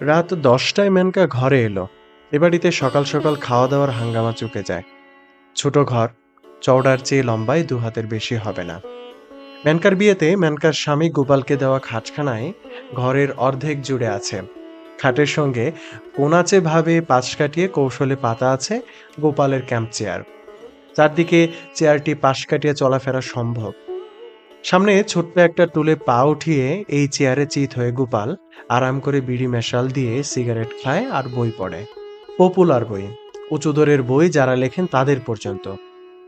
রাত ১০টায় মেনকা ঘরে এলো। এ বাড়িতে সকাল সকাল খাওয়া দাওয়ার হাঙ্গামা চুকে যায়। ছোট ঘর, চওড়ার চেয়ে লম্বায় ২ হাতের বেশি হবে না। মেনকার বিয়েতে মেনকার স্বামী গোপালকে দেওয়া খাটখানায় ঘরের অর্ধেক জুড়ে আছে। খাটের সঙ্গে কোনাচে ভাবে পাশ কাটিয়ে কৌশলে পাতা আছে গোপালের ক্যাম্প চেয়ার। চারদিকে চেয়ারটি পাশ কাটিয়ে চলাফেরা সম্ভব। সামনে ছোট্ট একটা টুলে পা উঠিয়ে এই চেয়ারে চিত হয়ে গোপাল আরাম করে বিড়ি মেশাল দিয়ে সিগারেট খায় আর বই পড়ে। পপুলার বই, উঁচু দরের বই যারা লেখেন তাদের পর্যন্ত।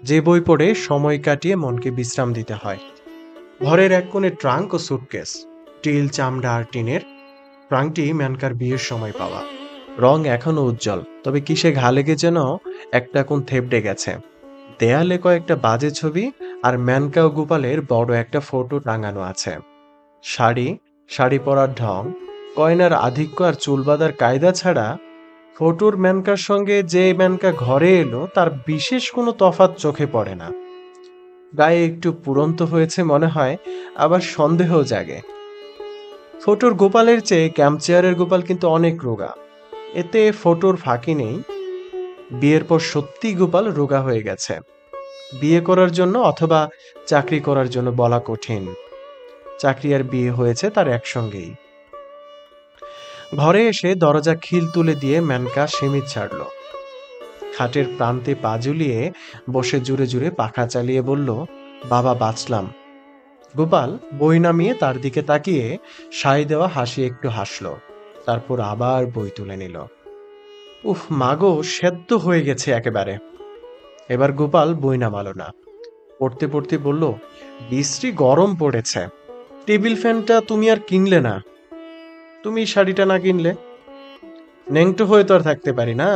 যে বই পড়ে সময় কাটিয়ে মনকে বিশ্রাম দিতে হয়। ঘরের এক কোণে ট্রাঙ্ক ও সুটকেস, স্টিল, চামড়া আর টিনের। ট্রাঙ্কটি ম্যানকার বিয়ের সময় পাওয়া। রং এখনো উজ্জ্বল, তবে কিসে ঘা লেগে যেন একটা কোণ থেবড়ে গেছে। দেয়ালে কয়েকটা বাজে ছবি আর ম্যানকা ও গোপালের বড় একটা ফটো টাঙানো আছে। শাড়ি, শাড়ি পরার ঢং, গয়নার আধিক্য আর চুল বাঁধার কায়দা ছাড়া ফটোর ম্যানকার সঙ্গে যে ম্যানকা ঘরে এলো তার বিশেষ কোনো তফাৎ চোখে পড়ে না। গায়ে একটু পুরন্ত হয়েছে মনে হয়, আবার সন্দেহ জাগে। ফটোর গোপালের চেয়ে ক্যাম্প চেয়ারের গোপাল কিন্তু অনেক রোগা। এতে ফটোর ফাঁকি নেই। বিয়ের পর সত্যি গোপাল রোগা হয়ে গেছে। বিয়ে করার জন্য অথবা চাকরি করার জন্য বলা কঠিন। চাকরি আর বিয়ে হয়েছে তার একসঙ্গেই। ঘরে এসে দরজা খিল তুলে দিয়ে মেনকা সিমিত ছাড়ল। খাটের প্রান্তে পা ঝুলিয়ে বসে জুড়ে জুড়ে পাখা চালিয়ে বলল, বাবা বাঁচলাম। গোপাল বই নামিয়ে তার দিকে তাকিয়ে সাই দেওয়া হাসি একটু হাসল, তারপর আবার বই তুলে নিল। উফ মাগো, সেদ্ধ হয়ে গেছে একেবারে। এবার গোপাল বই নামালো না। পড়তে পড়তে বলল, বিশ্রী গরম পড়েছে। টেবিল ফ্যানটা তুমি আর কিনলে না। তুমি শাড়িটা না কিনলে। ন্যাংটো হয়ে তো আর থাকতে পারি না।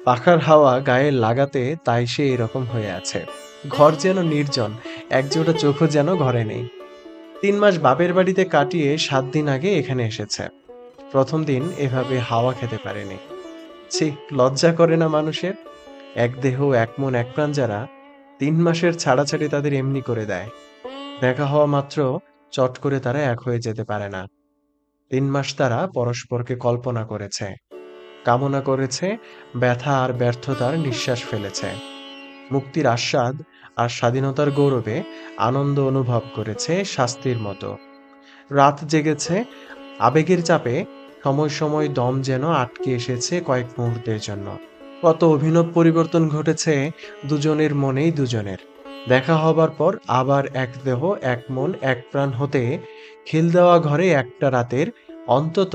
পাখার হাওয়া গায়ে লাগাতে তাই সে এরকম হয়ে আছে। ঘর যেন নির্জন, একজোড়া চোখও যেন ঘরে নেই। ৩ মাস বাপের বাড়িতে কাটিয়ে ৭ দিন আগে এখানে এসেছে। প্রথম দিন এভাবে হাওয়া খেতে পারেনি। ছি, লজ্জা করে না মানুষের? এক দেহ এক মন এক প্রাণ যারা, ৩ মাসের ছাড়াছাড়ি তাদের এমনি করে দেয়। দেখা হওয়া মাত্র চট করে তারা এক হয়ে যেতে পারে না। ৩ মাস তারা পরস্পরকে কল্পনা করেছে, কামনা করেছে, ব্যথা আর ব্যর্থতার নিঃশ্বাস ফেলেছে। মুক্তির আস্বাদ আর স্বাধীনতার গৌরবে আনন্দ অনুভব করেছে শাস্তির মতো। রাত জেগেছে আবেগের চাপে, সময় সময় দম যেন আটকে এসেছে কয়েক মুহূর্তের জন্য। কত অভিনব পরিবর্তন ঘটেছে দুজনের মনেই দুজনের। দেখা হবার পর আবার এক দেহ এক মন এক প্রাণ হতে খিল দেওয়া ঘরে একটা রাতের, অন্তত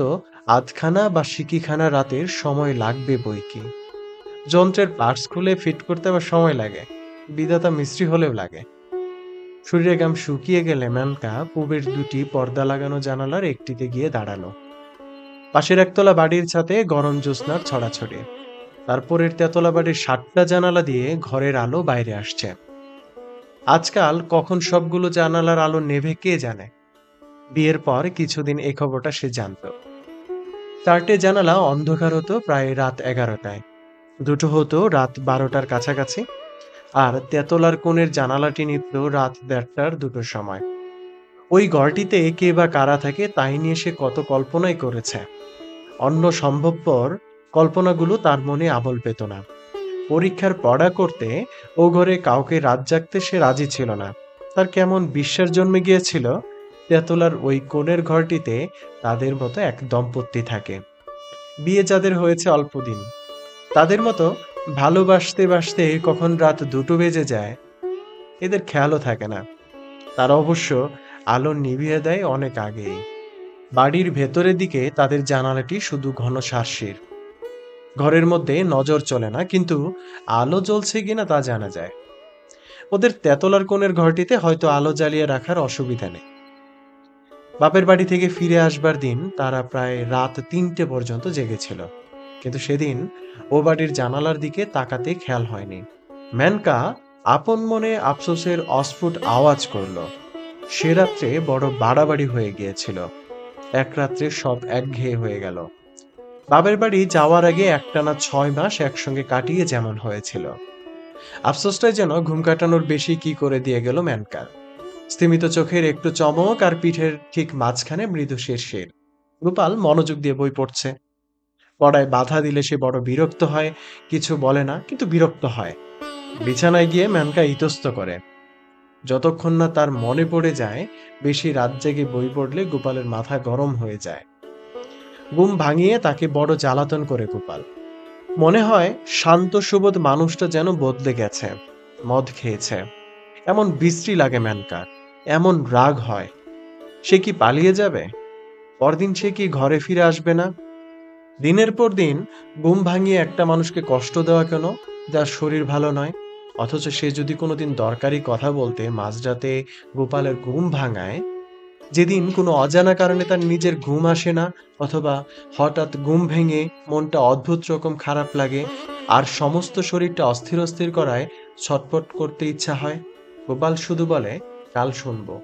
আধখানা বা সিকিখানা রাতের সময় লাগবে বইকি। যন্ত্রের পার্টস খুলে ফিট করতে আবার সময় লাগে, বিধাতা মিস্ত্রি হলেও লাগে। শরীরে ঘাম শুকিয়ে গেলে মেনকা পূবের ২টি পর্দা লাগানো জানালার একটিতে গিয়ে দাঁড়ালো। পাশের একতলা বাড়ির ছাদে গরম জ্যোৎস্নার ছড়াছড়ি। তারপরের তেতলা বাড়ির ৭টা জানালা দিয়ে ঘরের আলো বাইরে আসছে। আজকাল কখন সবগুলো জানালার আলো নেভে কে জানে। বিয়ের পর কিছুদিন এই খবরটা সে জানত। ৪টে জানালা অন্ধকার হতো প্রায় রাত ১১টায়, দুটো হতো রাত ১২টার কাছাকাছি, আর তেতলার কোণের জানালাটি নিভল রাত ১:৩০টার দুটোর সময়। ওই ঘরটিতে কে বা কারা থাকে তাই নিয়ে সে কত কল্পনাই করেছে। অন্য সম্ভবপর কল্পনাগুলো তার মনে আবল পেত না। পরীক্ষার পড়া করতে ও ঘরে কাউকে রাত জাগতে সে রাজি ছিল না। তার কেমন বিশ্বাস জন্মে গিয়েছিল তেতলার ওই কোণের ঘরটিতে তাদের মতো এক দম্পতি থাকে। বিয়ে যাদের হয়েছে অল্পদিন, তাদের মতো ভালোবাসতে বাসতে কখন রাত ২টো বেজে যায় এদের খেয়ালও থাকে না। তারা অবশ্য আলো নিভিয়ে দেয় অনেক আগেই। বাড়ির ভেতরের দিকে তাদের জানালাটি শুধু ঘন শার্সির। ঘরের মধ্যে নজর চলে না, কিন্তু আলো জ্বলছে কিনা তা জানা যায়। ওদের তেতলার কোণের ঘরটিতে হয়তো আলো জ্বালিয়ে রাখার অসুবিধা নেই। বাপের বাড়ি থেকে ফিরে আসবার দিন তারা প্রায় রাত ৩টে পর্যন্ত জেগেছিল, কিন্তু সেদিন ও বাড়ির জানালার দিকে তাকাতে খেয়াল হয়নি। মেনকা আপন মনে আফসোসের অস্ফুট আওয়াজ করল। সে রাত্রে বড় বাড়াবাড়ি হয়ে গিয়েছিল। এক রাত্রে সব একঘেয়ে হয়ে গেল। বাপের বাড়ি যাওয়ার আগে একটানা ৬ মাস একসঙ্গে কাটিয়ে যেমন হয়েছিল। আফসোসটাই যেন ঘুম কাটানোর বেশি কি করে দিয়ে গেল মেনকার। স্তিমিত চোখের একটু চমক আর পিঠের ঠিক মাঝখানে মৃদু শিরশির। গোপাল মনোযোগ দিয়ে বই পড়ছে। পড়ায় বাধা দিলে সে বড় বিরক্ত হয়, কিছু বলে না কিন্তু বিরক্ত হয়। বিছানায় গিয়ে মেনকা ইতস্ত করে। যতক্ষণ না তার মনে পড়ে যায় বেশি রাত জেগে বই পড়লে গোপালের মাথা গরম হয়ে যায়। ঘুম ভাঙিয়ে তাকে বড় জ্বালাতন করে গোপাল। মনে হয় শান্ত সুবোধ মানুষটা যেন বদলে গেছে, মদ খেয়েছে। এমন বিশ্রী লাগে মেনকার, এমন রাগ হয়। সে কি পালিয়ে যাবে? পরদিন সে কি ঘরে ফিরে আসবে না? দিনের পর দিন ঘুম ভাঙিয়ে একটা মানুষকে কষ্ট দেওয়া কেন, যার শরীর ভালো নয়? অথচ সে যদি কোনোদিন দরকারি কথা বলতে মাঝরাতে গোপালের ঘুম ভাঙায়, যেদিন কোনো অজানা কারণে তার নিজের ঘুম আসে না, অথবা হঠাৎ ঘুম ভেঙে মনটা অদ্ভুত রকম খারাপ লাগে আর সমস্ত শরীরটা অস্থির অস্থির করায় ছটফট করতে ইচ্ছা হয়, গোপাল শুধু বলে, কাল শুনবো,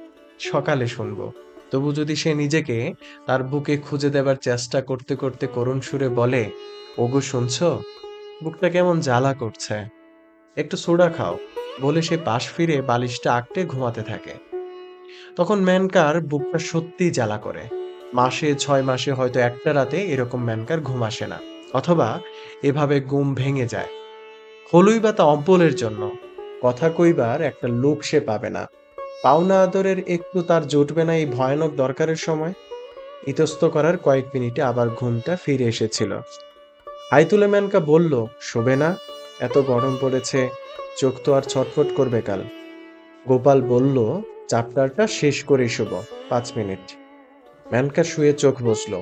সকালে শুনবো। তবু যদি সে নিজেকে তার বুকে খুঁজে দেবার চেষ্টা করতে করতে করুণ সুরে বলে, ওগো শুনছো, বুকটা কেমন জ্বালা করছে, একটু সোডা খাও, বলে সে পাশ ফিরে বালিশটা আঁকড়ে ঘুমাতে থাকে। তখন মেনকার বুকটা সত্যিই জ্বালা করে। মাসে 6 মাসে হয়তো একটা রাতে এরকম মেনকার ঘুম আসে না, অথবা এভাবে ঘুম ভেঙে যায়। হলুই বা তা অম্পলের জন্য কথা কইবার একটা লোক সে পাবে না। পাওনা আদরের একটু তার জুটবে না এই ভয়ানক দরকারের সময়। ইতস্ত করার কয়েক মিনিটে আবার ঘুমটা ফিরে এসেছিল। হাই তুলে মেনকা বলল, শোবে না? এত গরম পড়েছে, চোখ তো আর ছটফট করবে কাল। গোপাল বলল, চ্যাপ্টারটা শেষ করে শুব, 5 মিনিট। মেনকা শুয়ে চোখ বসল।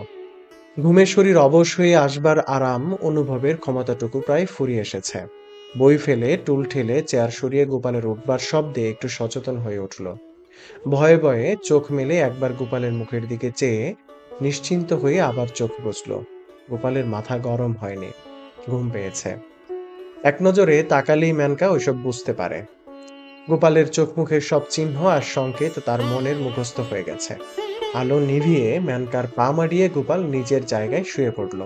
ঘুমে শরীর অবশ হয়ে আসবার আরাম অনুভবের ক্ষমতাটুকু প্রায় ফুরিয়ে এসেছে। বই ফেলে টুল ঠেলে চেয়ার সরিয়ে গোপালের উঠবার শব্দে একটু সচেতন হয়ে উঠল। ভয়ে ভয়ে চোখ মেলে একবার গোপালের মুখের দিকে চেয়ে নিশ্চিন্ত হয়ে আবার চোখ বসল। গোপালের মাথা গরম হয়নি, ঘুম পেয়েছে। এক নজরে তাকালেই মেনকা ওইসব বুঝতে পারে। গোপালের চোখ মুখের সব চিহ্ন আর সংকেত তার মনের মুখস্থ হয়ে গেছে। আলো নিভিয়ে মেনকার পা মারিয়ে গোপাল নিজের জায়গায় শুয়ে পড়ল।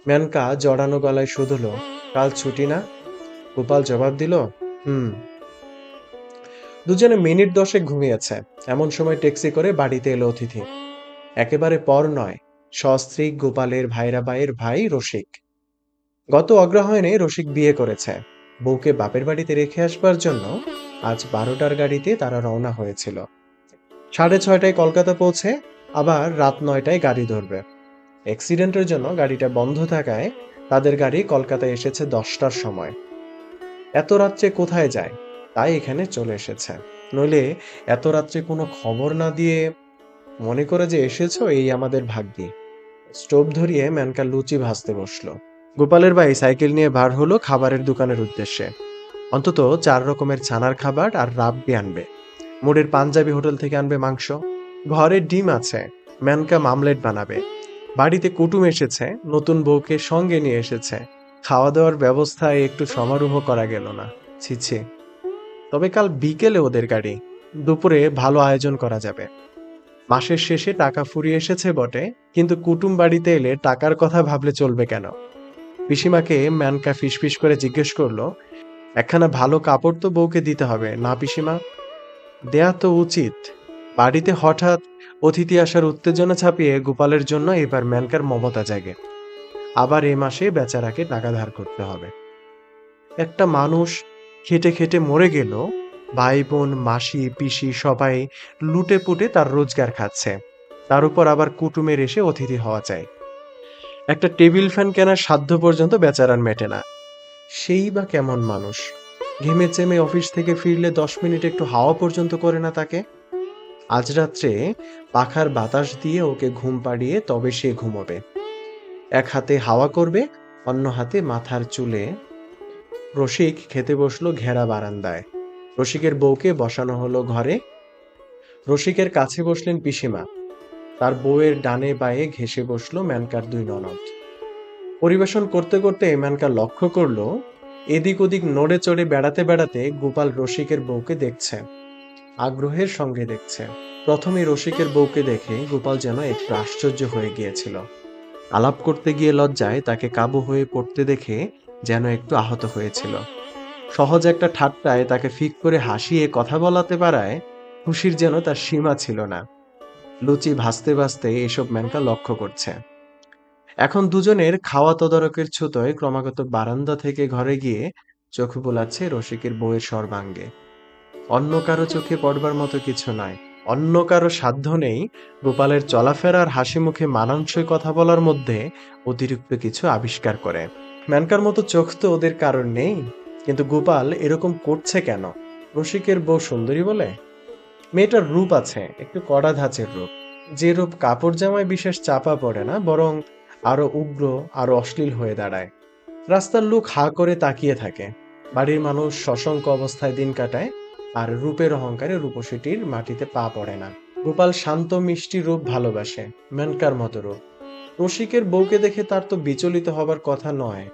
মেনকা জড়ানো গলায় শুধল, কাল ছুটি না? গোপাল জবাব দিল, হুম। দুজনে মিনিট 10 ঘুমিয়েছে। এমন সময় ট্যাক্সি করে বাড়িতে এলো অতিথি। একেবারে পর নয়, সস্ত্রীক গোপালের ভাইরাবাইয়ের ভাই রসিক। গত অগ্রহায়ণে রসিক বিয়ে করেছে। বউকে বাপের বাড়িতে রেখে আসবার জন্য আজ 12টার গাড়িতে তারা রওনা হয়েছিল। 6:30টায় কলকাতা পৌঁছে আবার রাত 9টায় গাড়ি ধরবে। অ্যাক্সিডেন্টের জন্য গাড়িটা বন্ধ থাকায় তাদের গাড়ি কলকাতায় এসেছে 10টার সময়। এত রাত্রে কোথায় যায়, তাই এখানে চলে এসেছে। নইলে এত রাত্রে কোনো খবর না দিয়ে মনে করে যে এসেছো, এই আমাদের ভাগ্যি। স্টোভ ধরিয়ে মেনকা লুচি ভাজতে বসলো। গোপালের ভাই সাইকেল নিয়ে বার হলো খাবারের দোকানের উদ্দেশ্যে। অন্তত 4 রকমের ছানার খাবার আর রাবড়ি আনবে। মোড়ের পাঞ্জাবি হোটেল থেকে আনবে মাংস। ঘরে ডিম আছে, মেনকা মামলেট বানাবে। বাড়িতে কুটুম এসেছে, নতুন বউকে সঙ্গে নিয়ে এসেছে। খাওয়া দাওয়ার ব্যবস্থায় একটু সমারোহ করা গেল না, ছিছি। তবে কাল বিকেলে ওদের গাড়ি, দুপুরে ভালো আয়োজন করা যাবে। মাসের শেষে টাকা ফুরিয়ে এসেছে বটে, কিন্তু কুটুম বাড়িতে এলে টাকার কথা ভাবলে চলবে কেন? পিসিমাকে মেনকা ফিসফিস করে জিজ্ঞেস করলো, একখানা ভালো কাপড় তো বউকে দিতে হবে না পিসিমা? দেয়া তো উচিত। বাড়িতে হঠাৎ অতিথি আসার উত্তেজনা ছাপিয়ে গোপালের জন্য এবার মেনকার মমতা জাগে। আবার এ মাসে বেচারাকে টাকা ধার করতে হবে। একটা মানুষ খেটে খেটে মরে গেল, ভাই বোন মাসি পিসি সবাই লুটে পুটে তার রোজগার খাচ্ছে, তার উপর আবার কুটুমের এসে অতিথি হওয়া চাই। একটা টেবিল ফ্যান কেনার সাধ্য পর্যন্ত বেচারার মেটে না। সেই বা কেমন মানুষ, ঘেমে চেমে অফিস থেকে ফিরলে 10 মিনিট একটু হাওয়া পর্যন্ত করে না তাকে। আজ রাত্রে পাখার বাতাস দিয়ে ওকে ঘুম পাড়িয়ে তবে সে ঘুমোবে। এক হাতে হাওয়া করবে, অন্য হাতে মাথার চুলে। রসিক খেতে বসলো ঘেরা বারান্দায়। রসিকের বউকে বসানো হলো ঘরে। রসিকের কাছে বসলেন পিসিমা। তার বউয়ের ডানে বায়ে ঘেঁষে বসলো মেনকার 2 ননদ। পরিবেশন করতে করতে মেনকা লক্ষ্য করলো, এদিক ওদিক নড়ে চড়ে বেড়াতে বেড়াতে গোপাল রসিকের বউকে দেখছে, আগ্রহের সঙ্গে দেখছে। প্রথমে রসিকের বউকে দেখে গোপাল যেন একটু আশ্চর্য হয়ে গিয়েছিল। আলাপ করতে গিয়ে লজ্জায় তাকে কাবু হয়ে পড়তে দেখে যেন একটু আহত হয়েছিল। সহজ একটা ঠাট্টায় তাকে ফিক করে হাসিয়ে কথা বলাতে পারায় খুশির যেন তার সীমা ছিল না। লুচি ভাজতে ভাজতে এসব মেনকা লক্ষ্য করছে। এখন দুজনের খাওয়া তদারকের ছুতোয় ক্রমাগত বারান্দা থেকে ঘরে গিয়ে চোখ বুলাচ্ছে রসিকের বউয়ের সর্বাঙ্গে। অন্য কারো চোখে পড়বার মতো কিছু নয়, অন্য কারো সাধ্য নেই গোপালের চলাফেরার হাসি মুখে মানানসই কথা বলার মধ্যে অতিরিক্ত কিছু আবিষ্কার করে। মেনকার মতো চোখ তো ওদের কারণ নেই, কিন্তু গোপাল এরকম করছে কেন? রসিকের বউ সুন্দরী বলে? মেয়েটার রূপ আছে, একটু কড়া ধাঁচের রূপ, যে রূপ কাপড় জামায় বিশেষ চাপা পড়ে না, বরং আরো উগ্র, আরো অশ্লীল হয়ে দাঁড়ায়। রাস্তার লোক হা করে তাকিয়ে থাকে, বাড়ির মানুষ সশঙ্ক অবস্থায় দিন কাটায়, আর রূপের অহংকারে রূপসীটির মাটিতে পা পড়ে না। গোপাল শান্ত মিষ্টি রূপ ভালোবাসে, মেনকার মতো রূপ। রসিকের বউকে দেখে তার তো বিচলিত হবার কথা নয়।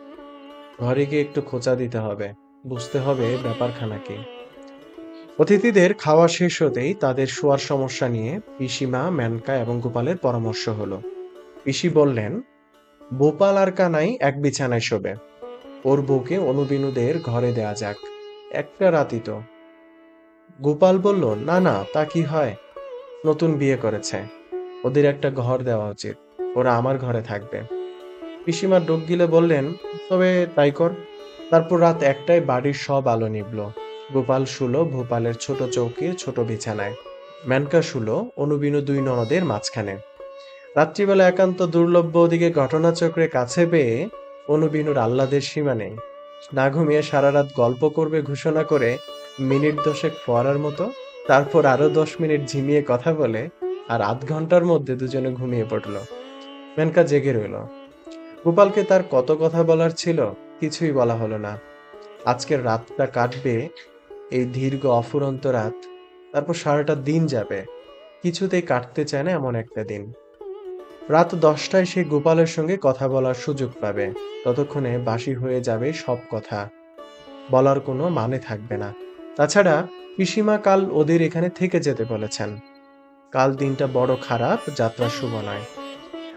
ঘরে গিয়ে একটু খোঁচা দিতে হবে, বুঝতে হবে ব্যাপারখানা কি। অতিথিদের খাওয়া শেষ হতেই তাদের শোয়ার সমস্যা নিয়ে পিসিমা, মেনকা এবং গোপালের পরামর্শ হলো। পিসি বললেন, গোপাল আর কানাই এক বিছানায় শোবে, ওর বউকে অনুবিনুদের ঘরে দেয়া যাক, একটা রাতই তো। গোপাল বলল, না না, তা কি হয়, নতুন বিয়ে করেছে, ওদের একটা ঘর দেওয়া উচিত, ওরা আমার ঘরে থাকবে। পিসিমা ডোক গিলে বললেন, তবে তাই কর। তারপর রাত একটায় বাড়ির সব আলো নিভল। গোপাল শুলো ভোপালের ছোট চৌকির ছোট বিছানায়, মেনকা শুলো অনুবিনু দুই ননদের মাঝখানে। রাত্রিবেলা একান্ত দুর্লভ্য ওদিকে ঘটনাচক্রে কাছে পেয়ে অনুবিনুর আহ্লাদের সীমা নেই। না ঘুমিয়ে সারা রাত গল্প করবে ঘোষণা করে মিনিট দশেক ফোয়ারার মতো, তারপর আরো 10 মিনিট ঝিমিয়ে কথা বলে, আর আধ ঘন্টার মধ্যে দুজনে ঘুমিয়ে পড়ল। মেনকা জেগে রইল। গোপালকে তার কত কথা বলার ছিল, কিছুই বলা হলো না। আজকের রাতটা কাটবে, এই দীর্ঘ অফুরন্ত রাত, তারপর সারাটা দিন যাবে, কিছুতেই কাটতে চায় না এমন একটা দিন। রাত 10টায় সে গোপালের সঙ্গে কথা বলার সুযোগ পাবে, ততক্ষণে বাসি হয়ে যাবে সব কথা, বলার কোনো মানে থাকবে না। তাছাড়া পিসিমা কাল ওদের এখানে থেকে যেতে বলেছেন। কাল দিনটা বড় খারাপ, যাত্রা শুভ নয়।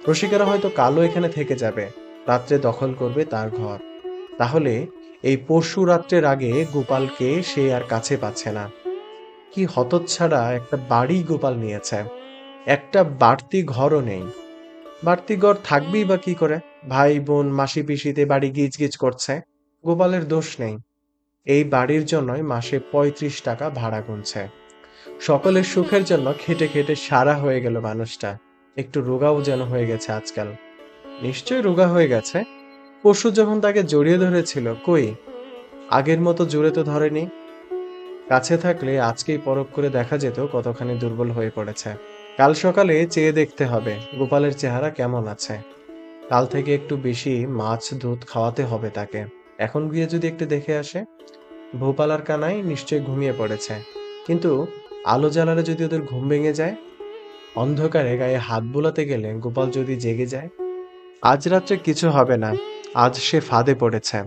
রসিকেরা হয়তো কালও এখানে থেকে যাবে, রাত্রে দখল করবে তার ঘর। তাহলে এই পরশু রাত্রের আগে গোপালকে সে আর কাছে পাচ্ছে না। কি হতচ্ছাড়া একটা বাড়ি গোপাল নিয়েছে, একটা বাড়তি ঘরও নেই। বাড়তি ঘর থাকবেই বা কি করে? ভাই বোন মাসি পিসিতে বাড়ি গিজ গিজ করছে, গোপালের দোষ নেই। এই বাড়ির জন্যই মাসে 35 টাকা ভাড়া গুনছে। সকলের সুখের জন্য খেটে খেটে সারা হয়ে গেল মানুষটা। একটু রোগাও যেন হয়ে গেছে আজকাল। নিশ্চয়ই রোগা হয়ে গেছে। পরশু যখন তাকে জড়িয়ে ধরেছিল, কই আগের মতো জোরে তো ধরেনি। কাছে থাকলে আজকেই পরখ করে দেখা যেত কতখানি দুর্বল হয়ে পড়েছে। কাল সকালে চেয়ে দেখতে হবে গোপালের চেহারা কেমন আছে। কাল থেকে একটু বেশি মাছ দুধ খাওয়াতে হবে তাকে। এখন গিয়ে যদি একটু দেখে আসে। ভোপাল আর কানাই নিশ্চয়ই ঘুমিয়ে পড়েছে, কিন্তু আলো জ্বালালে যদি ওদের ঘুম ভেঙে যায়, অন্ধকারে গায়ে হাত বুলাতে গেলে গোপাল যদি জেগে যায়। আজ রাত্রে কিছু হবে না, আজ সে ফাঁদে পড়েছে।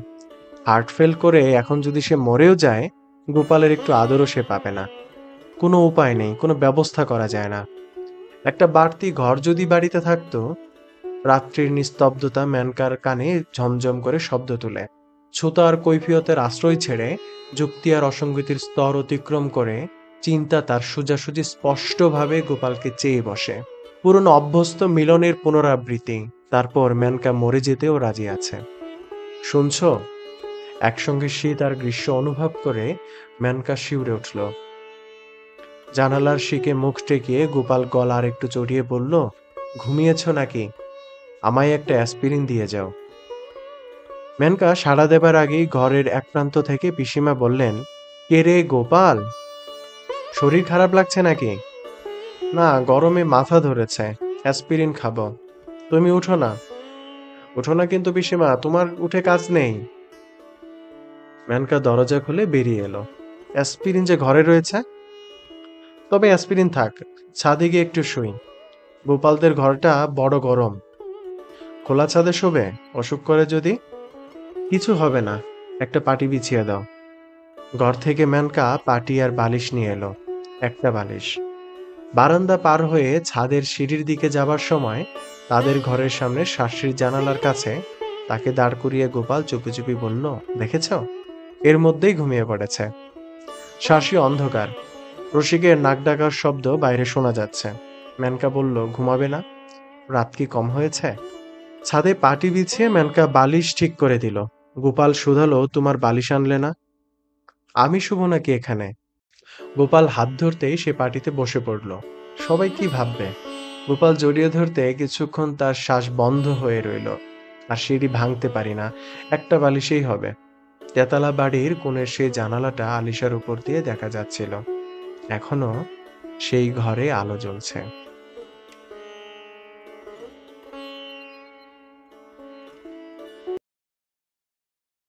হার্ট ফেল করে এখন যদি সে মরেও যায়, গোপালের একটু আদরও সে পাবে না। কোনো উপায় নেই, কোনো ব্যবস্থা করা যায় না। একটা বাড়তি ঘর যদি বাড়িতে থাকতো। রাত্রির নিস্তব্ধতা মেনকার কানে ঝমঝম করে শব্দ তুলে। ছুতা আর কৈফিয়তের আশ্রয় ছেড়ে যুক্তি আর অসঙ্গতির স্তর অতিক্রম করে চিন্তা তার সোজাসুজি স্পষ্টভাবে গোপালকে চেয়ে বসে। পুরনো অভ্যস্ত মিলনের পুনরাবৃত্তি। তারপর মেনকা মরে যেতেও রাজি আছে। শুনছ? একসঙ্গে শীত আর গ্রীষ্ম অনুভব করে মেনকা শিউরে উঠল। জানালার শিকে মুখ টেকিয়ে গোপাল গলা আর একটু চড়িয়ে বলল, ঘুমিয়েছ নাকি? আমায় একটা অ্যাসপিরিন দিয়ে যাও। মেনকা সাড়া দেবার আগেই ঘরের এক প্রান্ত থেকে পিসিমা বললেন, কে রে গোপাল, শরীর খারাপ লাগছে নাকি? না, গরমে মাথা ধরেছে, অ্যাসপিরিন খাবো। তুমি উঠো না। উঠো না কিন্তু পিসিমা, তোমার উঠে কাজ নেই। মেনকা দরজা খুলে বেরিয়ে এলো। অ্যাসপিরিন যে ঘরে রয়েছে। তবে অ্যাসপিরিন থাক, ছাদে গিয়ে একটু শুই। গোপালদের ঘরটা বড় গরম, খোলা ছাদে শোবে, অসুখ করে যদি। কিছু হবে না, একটা পাটি বিছিয়ে দাও। ঘর থেকে মেনকা পাটি আর বালিশ নিয়ে এলো। একটা বালিশ। বারান্দা পার হয়ে ছাদের সিঁড়ির দিকে যাবার সময় তাদের ঘরের সামনে শাশুড়ির জানালার কাছে তাকে দাঁড় করিয়ে গোপাল চুপি চুপি বলল, দেখেছ, এর মধ্যেই ঘুমিয়ে পড়েছে। শাশুড়ি অন্ধকার, রসিকের নাক ডাকার শব্দ বাইরে শোনা যাচ্ছে। মেনকা বলল, ঘুমাবে না? রাত কি কম হয়েছে? ছাদে পাটি বিছিয়ে মেনকা বালিশ ঠিক করে দিল। গোপাল শুধালো, তোমার বালিশ আনলে না? আমি শুভ নাকি এখানে? গোপাল হাত ধরতেই সে পাটিতে বসে পড়ল। সবাই কি ভাববে? গোপাল জড়িয়ে ধরতে কিছুক্ষণ তার শ্বাস বন্ধ হয়ে রইল। আর সিঁড়ি ভাঙতে পারি না, একটা বালিশেই হবে। তেতলা বাড়ির কোণের সেই জানালাটা আলিশার উপর দিয়ে দেখা যাচ্ছিল। এখনো সেই ঘরে আলো জ্বলছে।